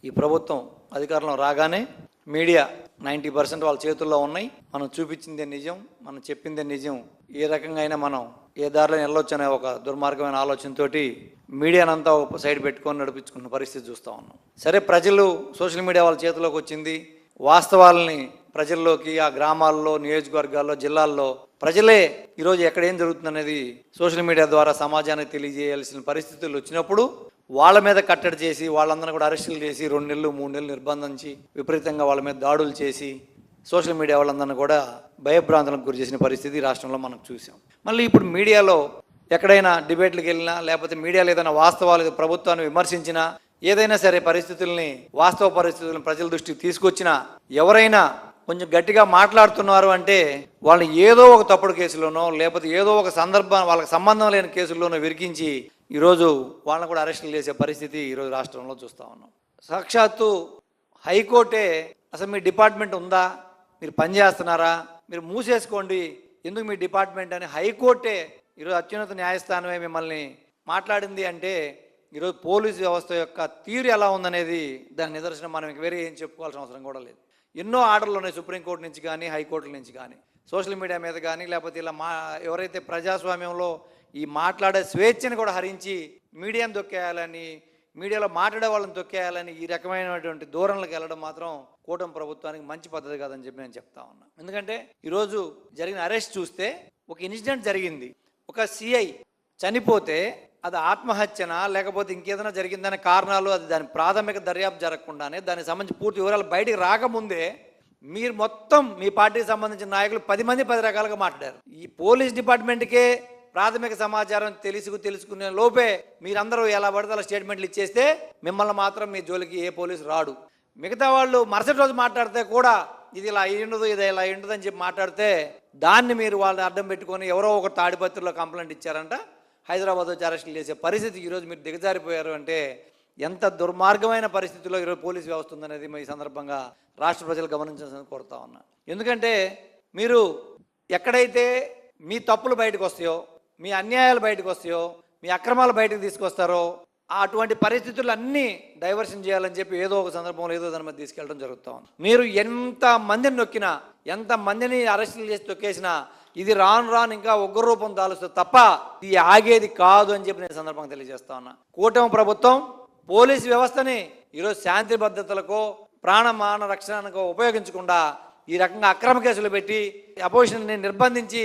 ఈ ప్రభుత్వం అధికారంలో రాగానే మీడియా 90% వాళ్ళ చేతుల్లో ఉన్నాయి. మనం చూపించిందే నిజం, మనం చెప్పిందే నిజం. ఏ రకంగా అయినా మనం ఏ దారిలో వెళ్ళొచ్చు అనే ఒక దుర్మార్గమైన ఆలోచనతోటి మీడియానంతా ఒక సైడ్ పెట్టుకొని నడిపించుకున్న పరిస్థితి చూస్తూ ఉన్నాం. సరే, ప్రజలు సోషల్ మీడియా వాళ్ళ చేతిలోకి వచ్చింది. వాస్తవాలని ప్రజల్లోకి, ఆ గ్రామాల్లో, నియోజకవర్గాల్లో, జిల్లాల్లో ప్రజలే ఈరోజు ఎక్కడ ఏం జరుగుతుందనేది సోషల్ మీడియా ద్వారా సమాజానికి తెలియజేయాల్సిన పరిస్థితులు వచ్చినప్పుడు వాళ్ళ మీద కట్టడి చేసి, వాళ్ళందరినీ కూడా అరెస్టులు చేసి 2 నెలలు 3 నెలలు నిర్బంధించి విపరీతంగా వాళ్ళ మీద దాడులు చేసి సోషల్ మీడియా వాళ్ళందరినీ కూడా భయభ్రాంతులకు గురి చేసిన పరిస్థితి రాష్ట్రంలో మనం చూసాం. మళ్ళీ ఇప్పుడు మీడియాలో ఎక్కడైనా డిబేట్లకు వెళ్ళినా, లేకపోతే మీడియాలో ఏదైనా వాస్తవాలు ప్రభుత్వాన్ని విమర్శించినా, ఏదైనా సరే పరిస్థితుల్ని, వాస్తవ పరిస్థితులను ప్రజల దృష్టికి తీసుకొచ్చినా, ఎవరైనా కొంచెం గట్టిగా మాట్లాడుతున్నారు అంటే వాళ్ళని ఏదో ఒక తప్పుడు కేసులోనో, లేకపోతే ఏదో ఒక సందర్భం వాళ్ళకి సంబంధం లేని కేసుల్లోనో విరికించి ఈరోజు వాళ్ళని కూడా అరెస్టులు చేసే పరిస్థితి ఈరోజు రాష్ట్రంలో చూస్తూ ఉన్నాం. సాక్షాత్తు హైకోర్టే అసలు మీ డిపార్ట్మెంట్ ఉందా, మీరు పనిచేస్తున్నారా, మీరు మూసేసుకోండి, ఎందుకు మీ డిపార్ట్మెంట్ అని హైకోర్టే ఈరోజు అత్యున్నత న్యాయస్థానమే మిమ్మల్ని మాట్లాడింది అంటే ఈరోజు పోలీసు వ్యవస్థ యొక్క తీరు ఎలా ఉందనేది దాని నిదర్శనం. మనం వేరే ఏం చెప్పుకోవాల్సిన అవసరం కూడా లేదు. ఎన్నో ఆర్డర్లు ఉన్నాయి సుప్రీంకోర్టు నుంచి కానీ, హైకోర్టుల నుంచి కానీ, సోషల్ మీడియా మీద కానీ, లేకపోతే ఇలా ఎవరైతే ప్రజాస్వామ్యంలో ఈ మాట్లాడే స్వేచ్ఛను కూడా హరించి మీడియాను తొక్కేయాలని, మీడియాలో మాట్లాడే వాళ్ళని తొక్కేయాలని ఈ రకమైనటువంటి ధోరణులకు వెళ్ళడం మాత్రం కూటమి ప్రభుత్వానికి మంచి పద్ధతి కాదని చెప్పి నేను చెప్తా ఉన్నా. ఎందుకంటే ఈరోజు జరిగిన అరెస్ట్ చూస్తే ఒక ఇన్సిడెంట్ జరిగింది, ఒక సిఐ చనిపోతే అది ఆత్మహత్యనా లేకపోతే ఇంకేదైనా జరిగిందనే కారణాలు, అది దాని ప్రాథమిక దర్యాప్తు జరగకుండానే దానికి సంబంధించి పూర్తి వివరాలు బయటికి రాకముందే మీరు మొత్తం మీ పార్టీకి సంబంధించిన నాయకులు 10 మంది 10 రకాలుగా మాట్లాడారు. ఈ పోలీస్ డిపార్ట్మెంట్కే ప్రాథమిక సమాచారం తెలుసుకునే లోపే మీరందరూ ఎలా పడితే అలా స్టేట్మెంట్లు ఇచ్చేస్తే మిమ్మల్ని మాత్రం మీ జోలికి ఏ పోలీసు రాడు. మిగతా వాళ్ళు మరుసటి రోజు మాట్లాడితే కూడా ఇది ఇలా అయ్యిండదు, ఇది ఇలా అయ్యిండదు అని చెప్పి మాట్లాడితే దాన్ని మీరు వాళ్ళని అడ్డం పెట్టుకొని ఎవరో ఒక తాడిపత్రిలో కంప్లైంట్ ఇచ్చారంట, హైదరాబాద్ వచ్చి అరెస్టులు చేసే పరిస్థితి ఈరోజు మీరు దిగజారిపోయారు అంటే ఎంత దుర్మార్గమైన పరిస్థితిలో ఈరోజు పోలీసు వ్యవస్థ ఉందనేది ఈ సందర్భంగా రాష్ట్ర ప్రజలు గమనించాల్సింది కోరుతా ఉన్నా. ఎందుకంటే మీరు ఎక్కడైతే మీ తప్పులు బయటకు వస్తాయో, మీ అన్యాయాలు బయటకు వస్తాయో, మీ అక్రమాలు బయటకు తీసుకొస్తారో అటువంటి పరిస్థితులు అన్నీ డైవర్షన్ చేయాలని చెప్పి ఏదో ఒక సందర్భంలో ఏదో దాని మీద తీసుకెళ్ళడం జరుగుతూ ఉంది. మీరు ఎంత మందిని నొక్కినా, ఎంత మందిని అరెస్టులు చేసి తొక్కేసినా ఇది రాను ఇంకా ఉగ్ర రూపం దాలుస్తుంది తప్ప ఇది ఆగేది కాదు అని చెప్పి నేను సందర్భంగా తెలియజేస్తా ఉన్నా. కూటమి ప్రభుత్వం పోలీసు వ్యవస్థని ఈరోజు శాంతి భద్రతలకో, ప్రాణమాన రక్షణకో ఉపయోగించకుండా ఈ రకంగా అక్రమ కేసులు పెట్టి అపోజిషన్ని నిర్బంధించి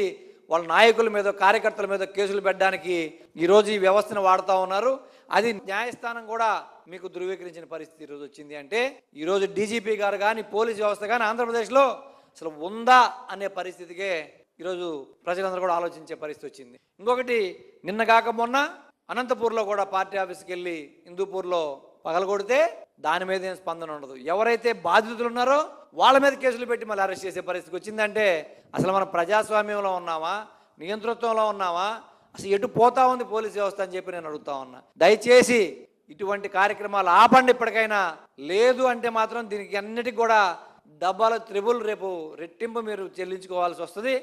వాళ్ళ నాయకుల మీద, కార్యకర్తల మీద కేసులు పెట్టడానికి ఈరోజు ఈ వ్యవస్థను వాడుతూ ఉన్నారు. అది న్యాయస్థానం కూడా మీకు ధృవీకరించిన పరిస్థితి ఈరోజు వచ్చింది అంటే ఈరోజు డీజీపీ గారు కానీ, పోలీస్ వ్యవస్థ కానీ ఆంధ్రప్రదేశ్లో అసలు ఉందా అనే పరిస్థితికే ఈరోజు ప్రజలందరూ కూడా ఆలోచించే పరిస్థితి వచ్చింది. ఇంకొకటి, నిన్న కాక మొన్న అనంతపూర్లో కూడా పార్టీ ఆఫీస్కి వెళ్ళి హిందూపూర్లో పగలగొడితే దాని మీద ఏం స్పందన ఉండదు. ఎవరైతే బాధితులు ఉన్నారో వాళ్ళ మీద కేసులు పెట్టి మళ్ళీ అరెస్ట్ చేసే పరిస్థితికి వచ్చిందంటే అసలు మనం ప్రజాస్వామ్యంలో ఉన్నామా, నియంతృత్వంలో ఉన్నామా, అసలు ఎటు పోతా ఉంది పోలీస్ వ్యవస్థ అని చెప్పి నేను అడుగుతా ఉన్నా. దయచేసి ఇటువంటి కార్యక్రమాలు ఆపండి ఇప్పటికైనా. లేదు అంటే మాత్రం దీనికి అన్నిటికీ కూడా డబ్బాల త్రిబుల్ రేపు రెట్టింపు మీరు చెల్లించుకోవాల్సి వస్తుంది.